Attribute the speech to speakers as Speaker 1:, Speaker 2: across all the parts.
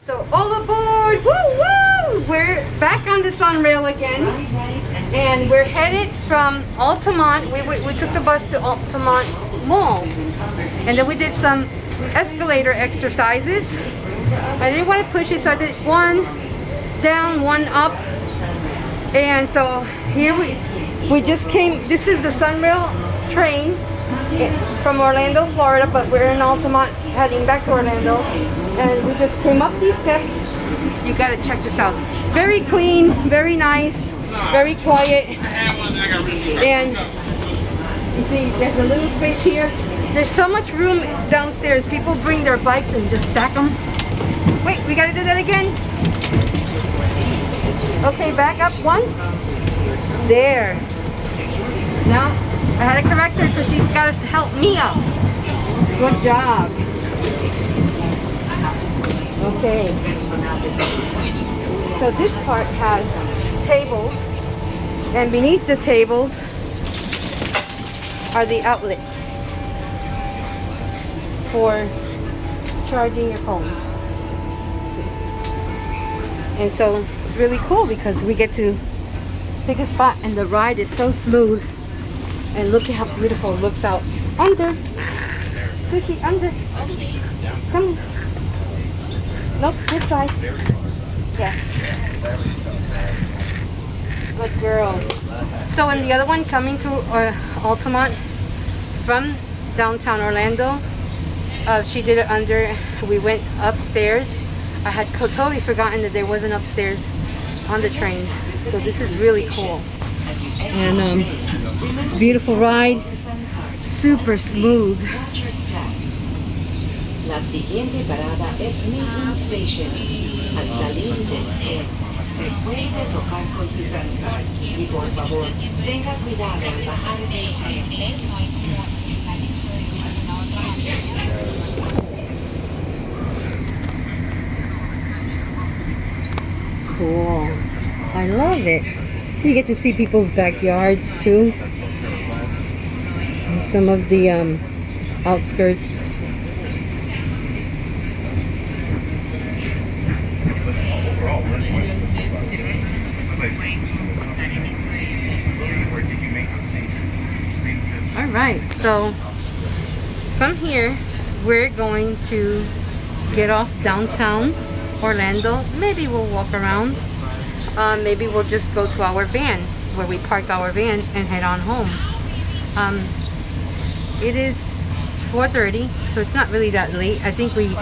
Speaker 1: So all aboard! Woo woo! We're back on the Sunrail again, and we're headed from Altamont. We took the bus to Altamont Mall, and then we did some escalator exercises. I didn't want to push it, so I did one down, one up, and so here we just came. This is the Sunrail train from Orlando, Florida, but we're in Altamont heading back to Orlando, and we just came up these steps. You gotta check this out. Very clean, very nice, very quiet, and you see there's a little space here. There's so much room downstairs. People bring their bikes and just stack them. Wait, we gotta do that again. Okay, back up one. There. Now I had to correct her because she's got to help me up. Good job. Okay. So this part has tables, and beneath the tables are the outlets for charging your phone. And so it's really cool because we get to pick a spot, and the ride is so smooth. And look at how beautiful it looks out. Under. Sushi, under. Come. Nope, this side. Yes. Good girl. So in the other one, coming to Altamont from downtown Orlando, she did it under. We went upstairs. I had totally forgotten that there was an upstairs on the trains. So this is really cool. And it's a beautiful ride, super smooth.
Speaker 2: La siguiente parada es Milton Station. Al salir de este, recuerde tocar con su celular y por favor tenga cuidado al bajar del tren.
Speaker 1: Cool. I love it. You get to see people's backyards too. And some of the outskirts. Alright, so from here we're going to get off downtown Orlando. Maybe we'll walk around. Maybe we'll just go to our van where we park our van and head on home. It is 4:30, so it's not really that late. I think we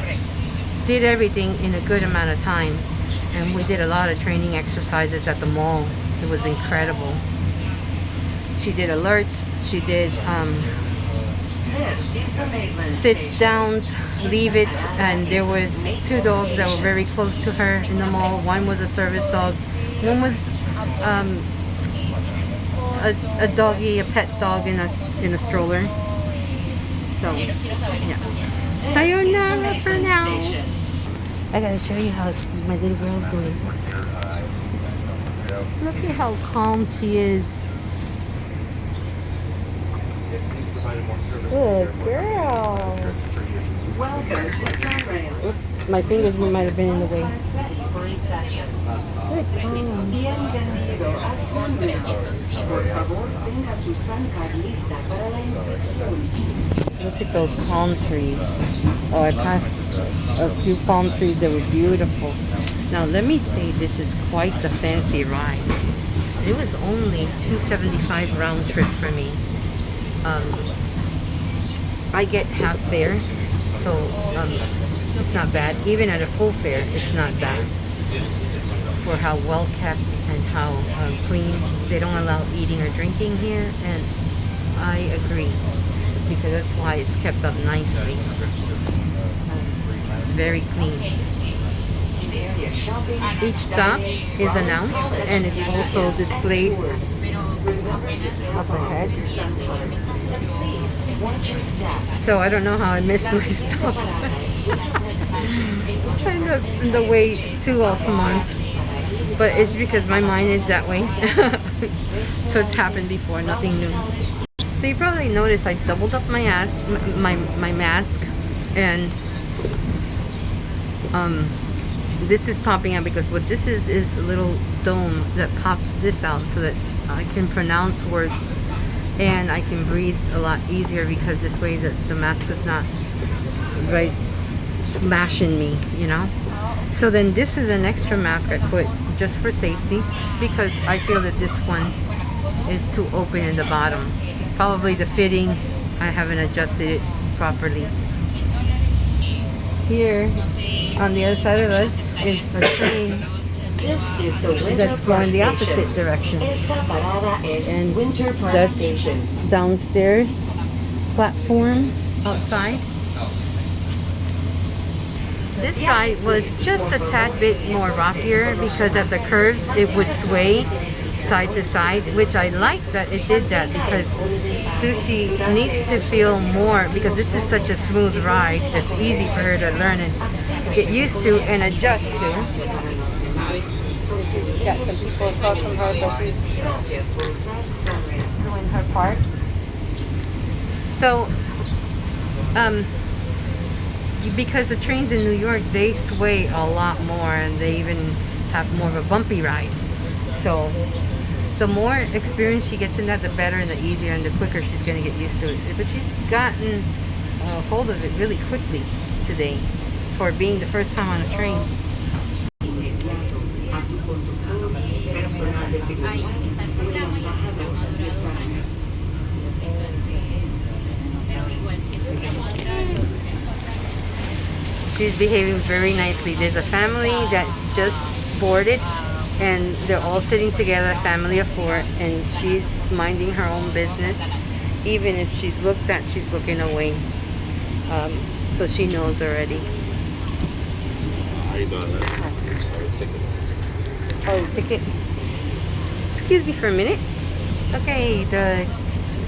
Speaker 1: did everything in a good amount of time, and we did a lot of training exercises at the mall. It was incredible. She did alerts, she did sits downs, leave it, and there was 2 dogs that were very close to her in the mall. One was a service dog, one was a doggy, a pet dog in a stroller. So yeah, sayonara for now. I gotta show you how my little girl's doing. Look at how calm she is. Good girl.
Speaker 2: Welcome to Sunrail.
Speaker 1: Oops, my fingers might have been in the way. Good girl.
Speaker 2: Bienvenido a Sunrail. Por favor, tenga su SunCard lista para la inspección.
Speaker 1: Look at those palm trees. Oh, I passed a few palm trees that were beautiful. Now let me say, this is quite the fancy ride. It was only $2.75 round trip for me. I get half fare, so it's not bad. Even at a full fare, it's not bad for how well kept and how clean. They don't allow eating or drinking here, and I agree, because that's why it's kept up nicely. Very clean. Each stop is announced, and it's also displayed up ahead. So I don't know how I missed my stop. in the way to Altamont, but it's because my mind is that way. So it's happened before, nothing new. So you probably noticed I doubled up my mask, and this is popping out because what this is a little dome that pops this out so that I can pronounce words and I can breathe a lot easier, because this way the mask is not right smashing me, you know. So then this is an extra mask I put just for safety, because I feel that this one is too open in the bottom. Probably the fitting, I haven't adjusted it properly. Here on the other side of us is a train
Speaker 2: This is the Winter
Speaker 1: that's going the
Speaker 2: Park
Speaker 1: opposite
Speaker 2: Station.
Speaker 1: direction.
Speaker 2: Esta parada es
Speaker 1: And
Speaker 2: Winter Park
Speaker 1: that's
Speaker 2: Station.
Speaker 1: downstairs platform outside. This ride was just a tad bit more rockier because at the curves it would sway side to side, which I like that it did that, because Sushi needs to feel more, because this is such a smooth ride that's easy for her to learn and get used to and adjust to. Got some people across from her, but she's doing her part. So, because the trains in New York, they sway a lot more, and they even have more of a bumpy ride. So, the more experience she gets in that, the better and the easier and the quicker she's going to get used to it. But she's gotten a hold of it really quickly today for being the first time on a train. She's behaving very nicely. There's a family that just boarded and they're all sitting together, a family of 4, and she's minding her own business. Even if she's looked at, she's looking away. So she knows already.
Speaker 3: How you doing, man? Ticket.
Speaker 1: Oh, ticket. Excuse me for a minute. Okay,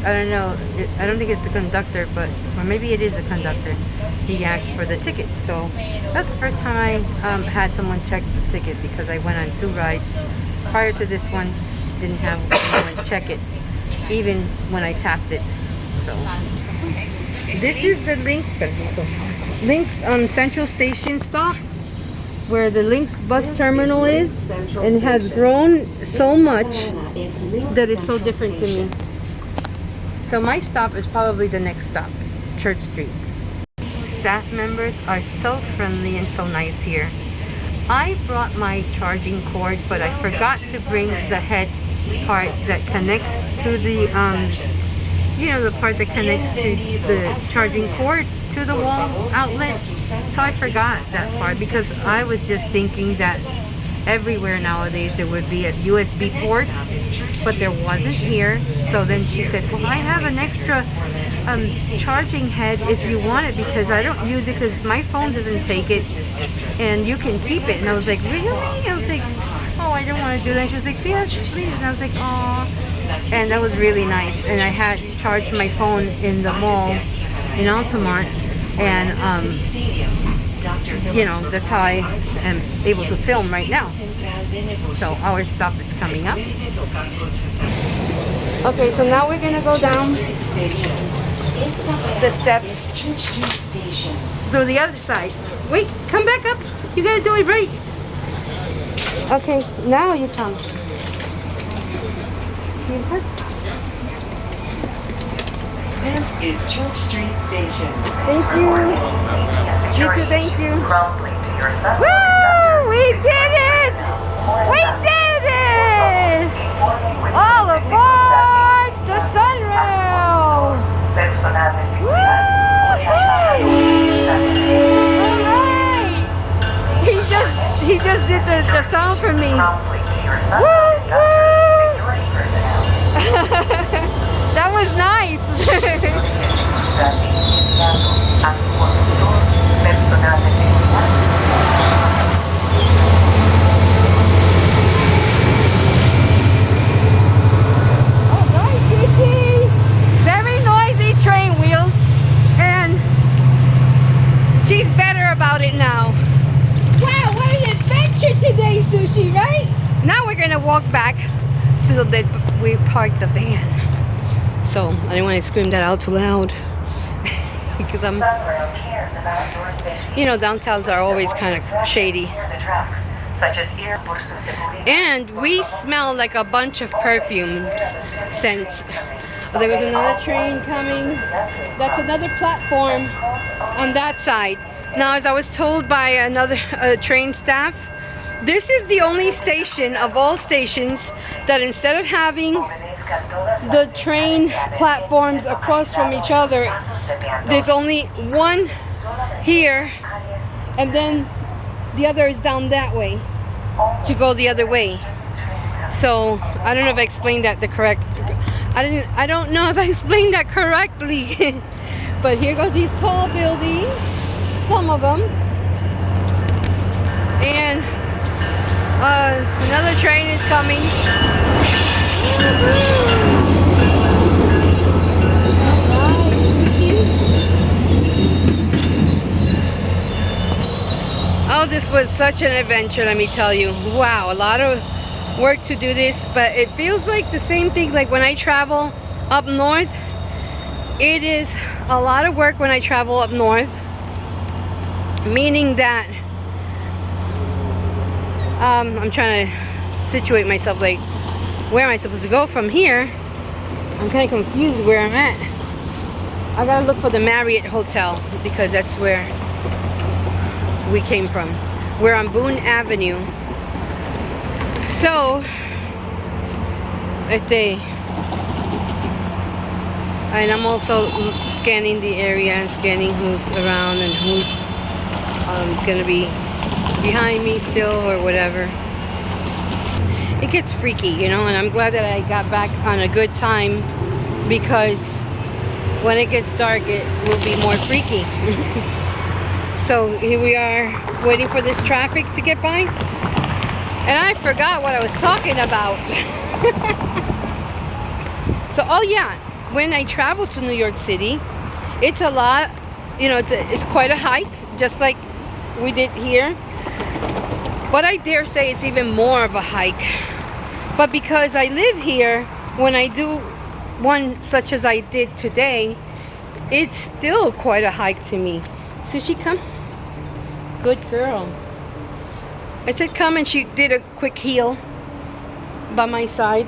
Speaker 1: I don't know, I don't think it's the conductor, but, or maybe it is the conductor. He asked for the ticket. So that's the first time I had someone check the ticket, because I went on 2 rides. Prior to this one, didn't have anyone check it, even when I tapped it. So this is the Lynx Central Station stop, where the Lynx bus terminal is, and has grown so much that it's so different to me. So my stop is probably the next stop, Church Street. Staff members are so friendly and so nice here. I brought my charging cord, but I forgot to bring the head part that connects to the you know, the part that connects to the charging cord to the wall outlet. So I forgot that part, because I was just thinking that everywhere nowadays there would be a USB port, but there wasn't here. So then she said, well, I have an extra charging head if you want it, because I don't use it because my phone doesn't take it, and you can keep it. And I was like, really? I was like, oh, I don't want to do that. And she was like, yes, please. And I was like, oh. And that was really nice. And I had charged my phone in the mall in Altamont, and you know, that's how I am able to film right now. So our stop is coming up. Okay, so now we're gonna go down the steps to the other side. Wait, come back up. You gotta do it right. Okay, now you come. Jesus.
Speaker 2: This is Church Street Station.
Speaker 1: Thank you. You too, thank you. Woo! We did it! We did it! All aboard the Sunrail! Woo-hoo! Alright! He just did the sound for me. Woo! That was nice. Alright, Kiki. Very noisy train wheels, and she's better about it now. Wow, what an adventure today, Sushi, right? Now we're gonna walk back to the we parked the van. So I didn't want to scream that out too loud because I'm You know, downtowns are always kind of shady. And we smell like a bunch of perfumes scents. Oh, there was another train coming. That's another platform on that side. Now, as I was told by another train staff, this is the only station of all stations that instead of having the train platforms across from each other, there's only one here, and then the other is down that way to go the other way. So I don't know if I explained that the correct. I don't know if I explained that correctly. But here goes these tall buildings, some of them, and another train is coming. Oh, this was such an adventure, let me tell you. Wow, a lot of work to do this, but it feels like the same thing like when I travel up north. It is a lot of work when I travel up north, meaning that I'm trying to situate myself, like where am I supposed to go from here? I'm kind of confused where I'm at. I gotta look for the Marriott Hotel because that's where we came from. We're on Boone Avenue. So, and I'm also scanning the area and scanning who's around and who's gonna be behind me still or whatever. It gets freaky, you know, and I'm glad that I got back on a good time because when it gets dark, it will be more freaky. So here we are waiting for this traffic to get by. And I forgot what I was talking about. So, oh yeah, when I travel to New York City, it's a lot, you know, it's quite a hike, just like we did here. But I dare say it's even more of a hike. But because I live here, when I do one such as I did today, it's still quite a hike to me. Sushi, come. Good girl. I said come, and she did a quick heel by my side.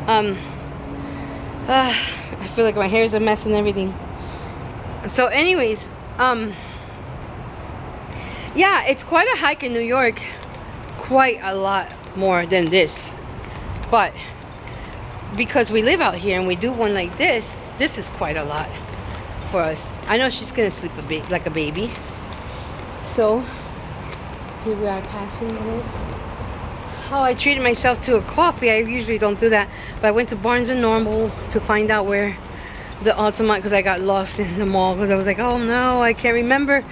Speaker 1: I feel like my hair is a mess and everything. So anyways, yeah, it's quite a hike in New York. Quite a lot more than this. But because we live out here and we do one like this, this is quite a lot for us. I know she's gonna sleep a bit like a baby. So here we are passing this. Oh, I treated myself to a coffee. I usually don't do that, but I went to Barnes and Noble to find out where the Altamont, because I got lost in the mall because I was like, oh no, I can't remember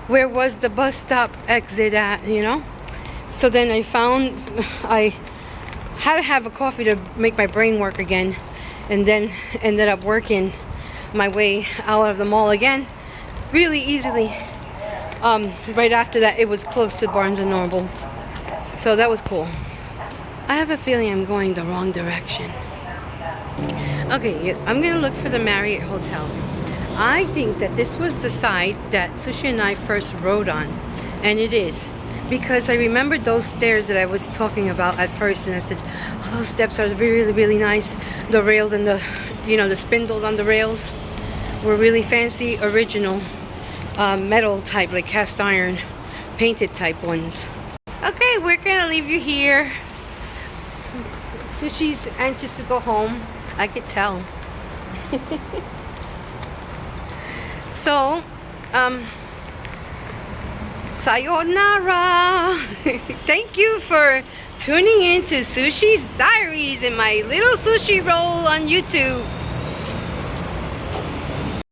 Speaker 1: where was the bus stop exit at, you know. So then I found I had to have a coffee to make my brain work again, and then ended up working my way out of the mall again really easily. Right after that, it was close to Barnes and Noble, so that was cool. I have a feeling I'm going the wrong direction. Okay, yeah, I'm gonna look for the Marriott Hotel. I think that this was the side that Sushi and I first rode on, and it is, because I remembered those stairs that I was talking about at first, and I said, oh, those steps are really, really nice. The rails and the, you know, the spindles on the rails were really fancy, original, metal type, like cast iron, painted type ones. Okay, we're gonna leave you here. Sushi's anxious to go home. I could tell. So, sayonara. Thank you for tuning in to Sushi's Diaries and my little sushi roll on YouTube.